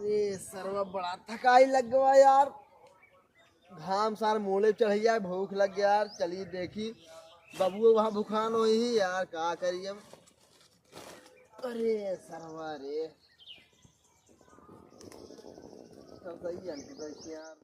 अरे सर्व बड़ा थकाई लग गया यार। घाम सार मोले चढ़िया, भूख लग गया यार। चलिए देखी बबुआ वहाँ भूखान हो ही यार, का करिए हम। अरे सरवा रे, सब सही है यार।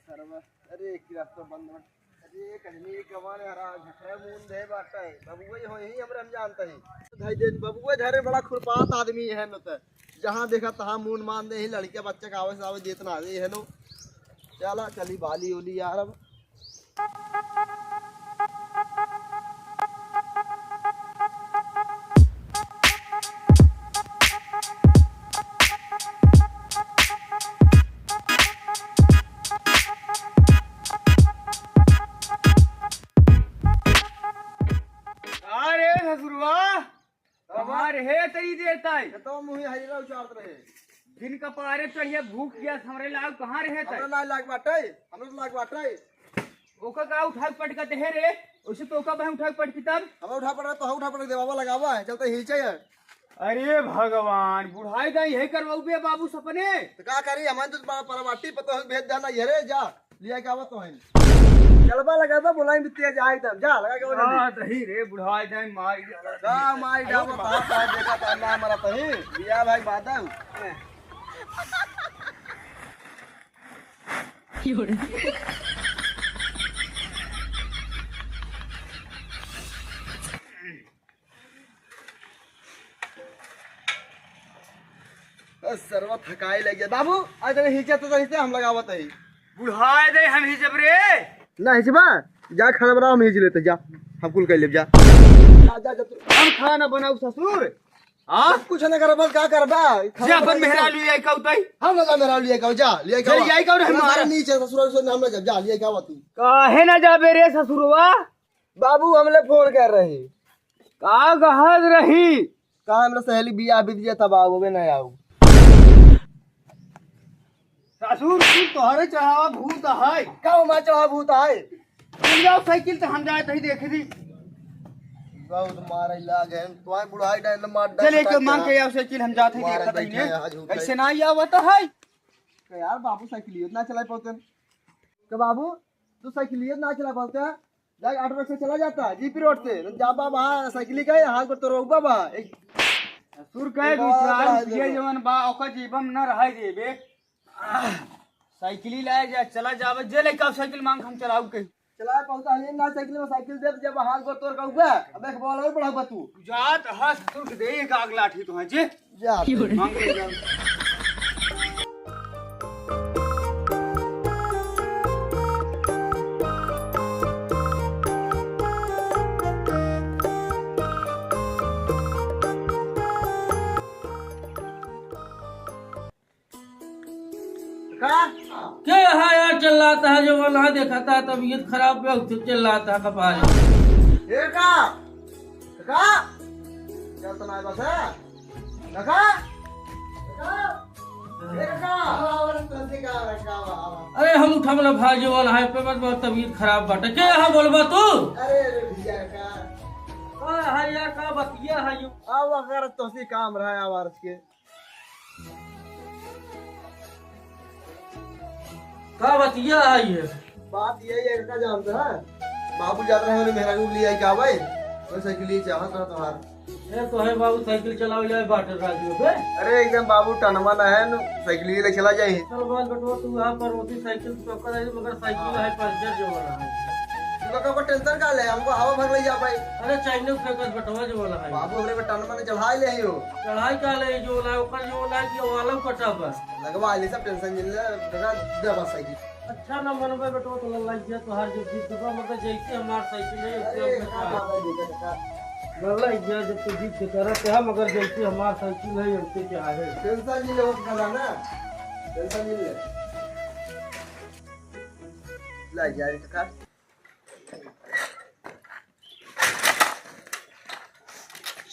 सरवा अरे एक रास्ता बंद है। अरे कजनी कमान हरा झखरा मून दे बाटा है। बबुआ हो ही हमरे हम जानते हैं। भाई दिन बबुआ धरे बड़ा खुरपात आदमी है न, तो जहाँ देखा तहाँ मून मान दे ही। लड़के बच्चे का आवे से आवे जितना दे है नो। चला चली बाली उली यार अब। अरे ससुरवा हमारे है तरी देर ताई तो मुही हरीरा उचारत रहे। दिन का पारे चढ़िया भूख गया हमरे लाग कहाँ रहे ताई हमरा ना लाग बाटे, हमरा तो लाग बाटे। ओका का उठा के पटका ते है रे उसे तो का बह उठा के पटकी तब हम उठा पड़ तो उठा पड़ देवा लगावा है। चलते हिलचे है। अरे भगवान बुढ़ाई दा यही करवाऊ बे बाबू सपने तो का करी हमारे तो परवाटी पे तो भेज देना ये रे। जा लिया के आवत तो है। चलबा लगा दो बुलाई बितिया जा एकदम। जा लगा के बोले हां दही रे बुढ़ाई दा मार का माई डाव पा देखा तो ना मरा तो ही बिया भाई बादल। सर्व थकाई लग गया बाबू। आज तक हिचे तो हिचे हम लगावत है। बुढ़ाई दे हम ही जब रे ना हिचबा जा खाना बनाओ, हम हिच लेते। जा हम कुल कर ले। जा जा जा तू। हम खाना बनाऊ ससुर हां कुछ ना कर बस का करबा। जा अपन मेहरा लुई आई कहतई हम लगा मेरा लिए का जा लिए का चल जाई का हमारा नीचे ससुराल से हम लगा जा लिए का तू। काहे ना जाबे रे ससुरवा बाबू हमले फोन कर रहे का गहज रही का हमरा सहेली बियाह बीत तब आओगे ना आओ। ससुर तू तोहरे चढ़ावा भूत है का मा चाह भूत आए। तुम जाओ साइकिल तो हम जाए तही देखे दी बहुत मारे लागे तो आए बुढ़ाई डाल मार चल एक मांग के आओ साइकिल हम जाते ही देखत ही कैसे ना आवत है यार। बाबू साइकिल ना चला पाते के बाबू तू साइकिल ना चला पाते जा ऑटो से चला जाता जीपी रोड से जा बाबा साइकिल का हाथ को तोड़ बाबा सुर कहे दूसरा ये जवन बा ओका जीवम न रह जेबे साइकिल लाए जा चला जावे जे लेके साइकिल मांग हम चलाऊ के चला पहुंचा ले ना साइकिल में साइकिल दे जब हाथ को तोड़ का उबा अब एक बॉल और बढ़ा तू जात हस तुर्क दे एक आग लाठी तो है जे जा मांग ले जा क्या यहाँ यार चिल्लाता है जो वहाँ देखा था तबीयत खराब पे चिल्लाता है कपाल। ए का चल तो ना बस है का अरे हम उठा मतलब भाजी वाला है पे मत बहुत तबीयत खराब बाटे क्या यहाँ बोलबा तू। अरे भैया का है यार का बतिया है यू अब अगर तो सी काम रहा है आवाज के का बतिया है ये बात यही है का जानते हैं। बाबू जाते रहे मेरा को लिया क्या भाई वो साइकिल लिए चाहत रहा तुम्हार ये तो है बाबू साइकिल चलाओ जाए बाटर राजू पे। अरे एकदम बाबू टनमन है न साइकिल ले चला जाए। चल बाल बटवा तू यहाँ पर रोटी साइकिल तो कर है मगर साइकिल है पंचर जो वाला है तुम को टेंशन का ले हमको हवा भर ले जा भाई। अरे चाइनीज फेंकस बटवा जो वाला है बाबू हमरे पे टनमन चढ़ाई ले हो चढ़ाई का ले जो वाला ऊपर जो वाला कि वाला कटा बस लगवा ले सब टेंशन नहीं ले जगह दे बस साइकिल अच्छा ना मन में बेटो तो लग गया तो हर जो जीत चुका मतलब जैसे हमार साइकिल है लल्ला गया जब तो जीत के तरह है मगर जैसे हमार साइकिल है उसके क्या है टेंशन नहीं ले उसका ना टेंशन नहीं ले ला जा का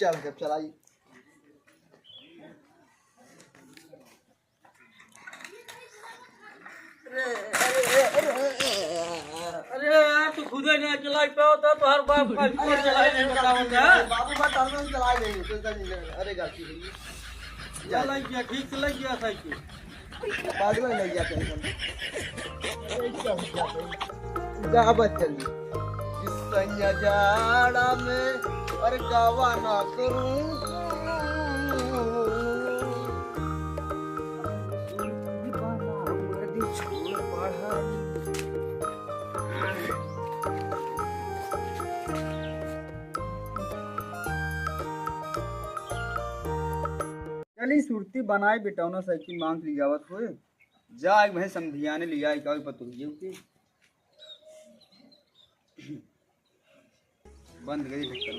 चल जब चलाई अरे यार तू खुदे नहीं चला पाओ तो हर बाप का चला नहीं बतावत है। बाबू बात में चला नहीं टेंशन नहीं ले। अरे गाड़ी चला गया ठीक चला गया साइकिल। बाद में नहीं जाते हैं गावत चली इस सैया जाड़ा में और गावा ना करूं चली सुरती बनाए बेटौना साइकिल मांग ली जावत होए जा एक भाई समधियाने लिया एक और पतुरिये के बंद गई ढक्कन।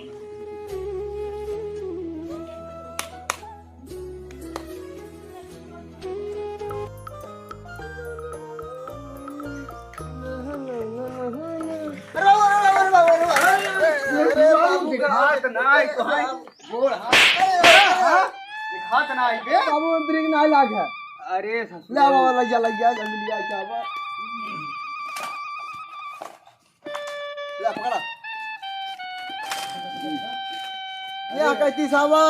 दिखात नाई तो है गोड़ दिखात नाई बे बाबू में ब्रेक ना लाग है। अरे ससुर ला बाबा लग जा जल्दी लिया क्या बात ला पकड़ा ये कहती सावा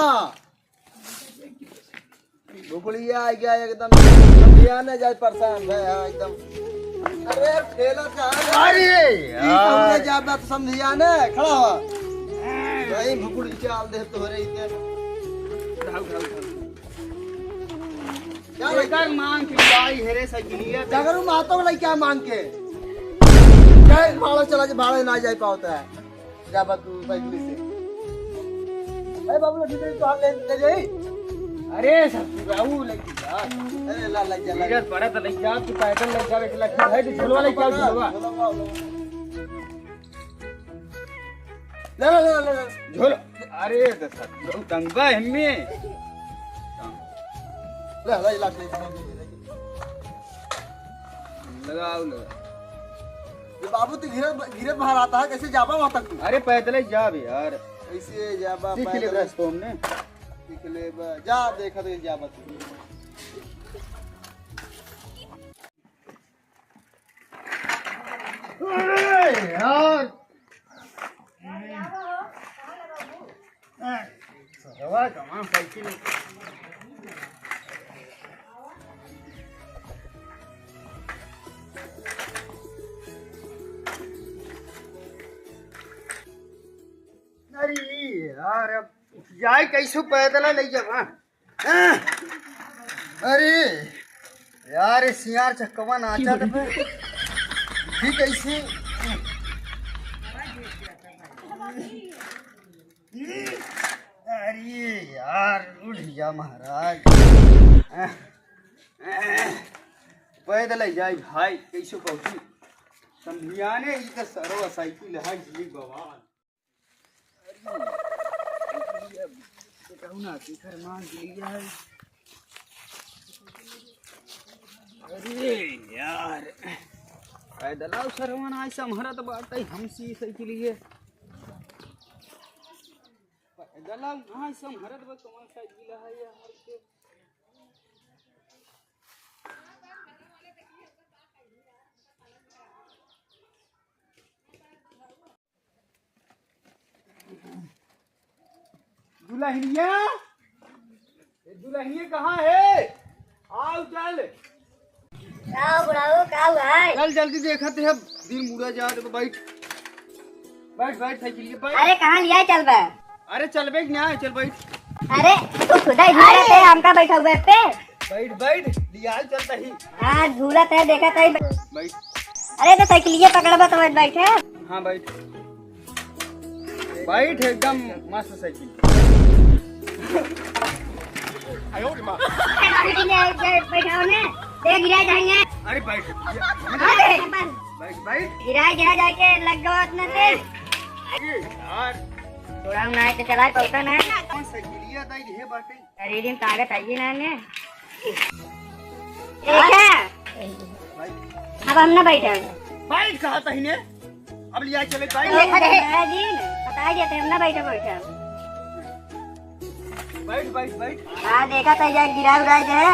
भुखलिया आ गया एकदम ध्यान है जाए परेशान है एकदम। अरे ठेला कहां अरे यार ज्यादा तो समझिया ने खड़ा हो भाई भुखड़ी चाल दे तो रे इते धाउ धाउ क्या लेकर मांग की लाई हेरे साइकिलिया जागरू मातो को क्या मांग के क्या भाड़ा चला जे भाड़ा ना जाए पाता है जा बा तू साइकिल से ए बाबू ठीक है तो हाथ ले जाई। अरे ससुर आऊ लगी जा अरे ला लग जा नीरज पड़ा तो लग जा तू पैदल लग जा एक लग है तो झोलवा ले क्या झोलवा ले ले ले ले झोल अरे दस तंगा हम्मे ले ले ला लगाओ लगा ये बाबू तो घिरे घिरे बाहर आता है कैसे जाबा वहां तक तू अरे पैदल ही जा बे यार ऐसे जाबा सीख ले पैदल रस्तो हमने सीख ले जा देखा तो जाबा तू यार सरवा कमां साइकिल अरे यार अब जाए कैसे पैदल ले जब अरे यार सियार चक्कवा नाचा तो ठीक कैसे अरे यार उठ जा महाराज पैदल जाए भाई कैसे पहुंची समझियाने इधर सरवा साइकिल है जी बवाल ना शिखर मांग लिया है। अरे यार पैदल आओ सरवन आज समहरत बात है हमसी साइकिल लिए पैदल आओ आज समहरत बा कौन साइकिल है यार के दुल्हनिया दुल्हनिया कहाँ है आओ चल चल जल्दी देखते हैं दिन मुड़ा जा तो बैठ बैठ बैठ साइकिल पे बैठ अरे कहाँ लिया चल बे अरे चल बैठ ना चल बैठ अरे तू खुदा ही झूला पे हमका बैठा हुआ पे बैठ बैठ लिया चलता ही हाँ झूला है देखा था बैठ अरे तो साइकिलिया पकड़बा तो बैठे हाँ बैठ बैठ एकदम मस्त साइकिल बैठाओ ने देख गिरा जाएंगे अरे बैठ बैठ बैठ गिरा गिरा जाके लग गया अपने से अरे यार थोड़ा ना तो चला पड़ता ना कौन साइकिलिया दाई रे बाटे अरे दिन ताकत आई ना ने देखा अब हम ना बैठे बैठ कहा था ने अब लिया चले बैठ दिन बता दिया हम ना बैठे बैठे बैठ बैठ बैठ हाँ देखा था यार गिरा उड़ा है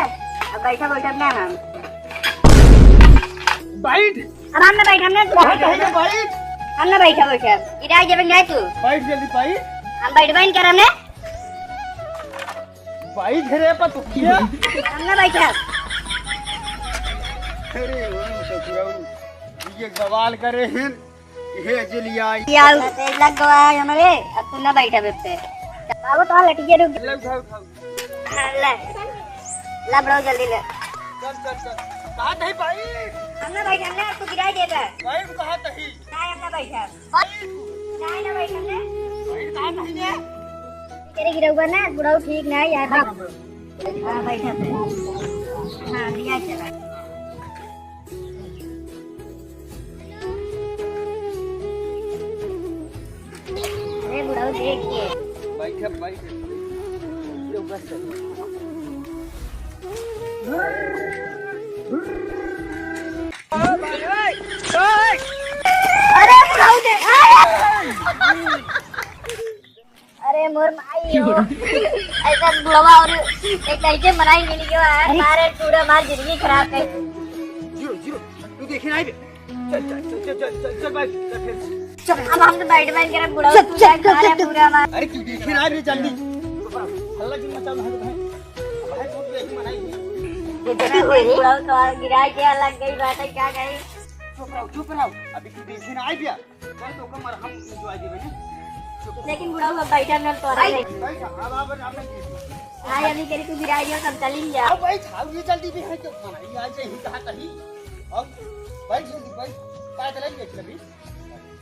अब बैठा बैठा ना हम बैठ अब हम ना बैठे हमने बैठ बैठ हम ना बैठा बैठा गिरा जब गए तू बैठ जल्दी भाई हम बैठबाइन कर हमने भाई धरे पर तू हम ना बैठा अरे वो ससुराऊ ये सवाल करे हैं ये जलिया यार तेज लग गया है हमारे अब तू ना बैठा बेटे बाबू तो लटिए रुक ले उठाओ उठाओ ले ला बड़ो जल्दी ले चल चल चल कहां नहीं भाई हम ना बैठा ना तू गिरा देगा भाई कहां नहीं नहीं हम ना बैठा नहीं ना बैठा ने भाई कहां नहीं है तेरे गिरा ना बुढ़ाऊ ठीक ना है यार हां बैठा थे हां दिया चला अरे बुढ़ाऊ देखिए बैठे बैठे ये बस अरे बुढ़ाऊ दे अरे मोर माई हो ऐसा बुढ़वा और एक कैसे मनाएंगे नहीं क्यों यार मारे पूरा मार जिंदगी खराब कर जीरो जीरो तू देखे नहीं चल चल चल चल चल चल भाई चल फिर चुप अब हम तो बैठ बैठ कर बुढ़वा तू खा रहा पूरा मार अरे तू देखे ना रे जल्दी हल्ला क्यों मचा रहा है भाई तू देख मनाई बुढ़वा तो गिरा के लग गई बात है क्या कही चुप रहो अभी तू देखे ना आई बिया चल तो कमर हम एंजॉय दे बने लेकिन बुढ़वा बैठा न तो रहा भाई अब आपने हां अभी करी तू गिरा दियो तब चली जा अब भाई खाओ ये जल्दी भी है तो मनाई आज से ही कहा कहीं अब भाई जल्दी भाई पैदल ही देख ले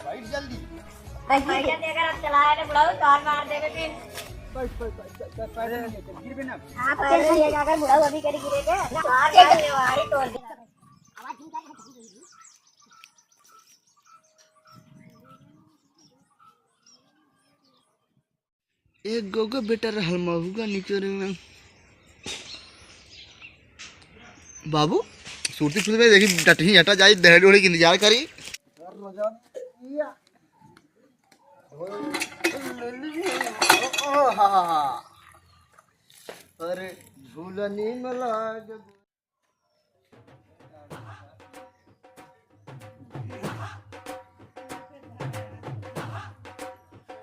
भाई जल्दी बैठा दे अगर अब चलाया तो बुढ़वा तो मार देगा फिर बस पैदल चल गिर भी ना हां पैर से अगर बुढ़वा अभी करी गिरेगा मार दे भाई तोड़ दे आवाज ठीक है एक गोगो बेटा रहल महुगा निचोरे में बाबू सूरती फूल में देखी डटही हटा जाई दहड़ी उड़ी की इंतजार करी अरे झूलनी मला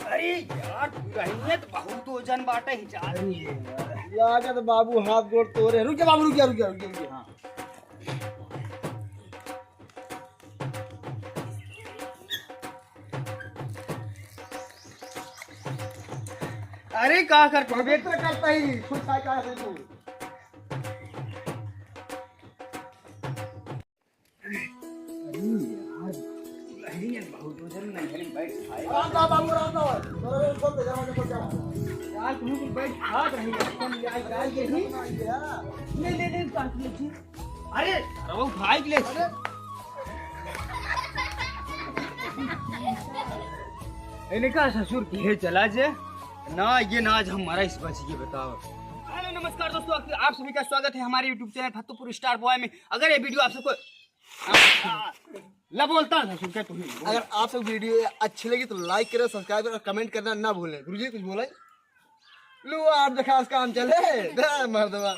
अरे यार रही तो बहुत वजन बाटे ही जा रही है लागत बाबू हाथ गोड़ तोरे रुक जा बाबू रुक जा रुक जा रुक जा, रुक जा हाँ अरे का कर वेट करता ही खुद खाए का है तू बहुत वजन नहीं है बैठ राम बाबू राम तोरे खोल दे जा खोल जा यार तुम कुछ बैठ भाग रही है कौन ले आई गाय के ही ले ले काट लीजिए अरे वो भाई ले इन्हें कहा ससुर किए चला जे ना ये ना आज हमारा इस बच ये बताओ हेलो नमस्कार दोस्तों आप सभी का स्वागत है हमारे YouTube चैनल फतुपुर स्टार बॉय में अगर ये वीडियो आप सबको ला बोलता ससुर क्या तू अगर आप सब वीडियो अच्छी लगी तो लाइक करें सब्सक्राइब करें और कमेंट करना ना भूलें गुरुजी कुछ बोला लो आप देखा इसका काम चले मर्दवा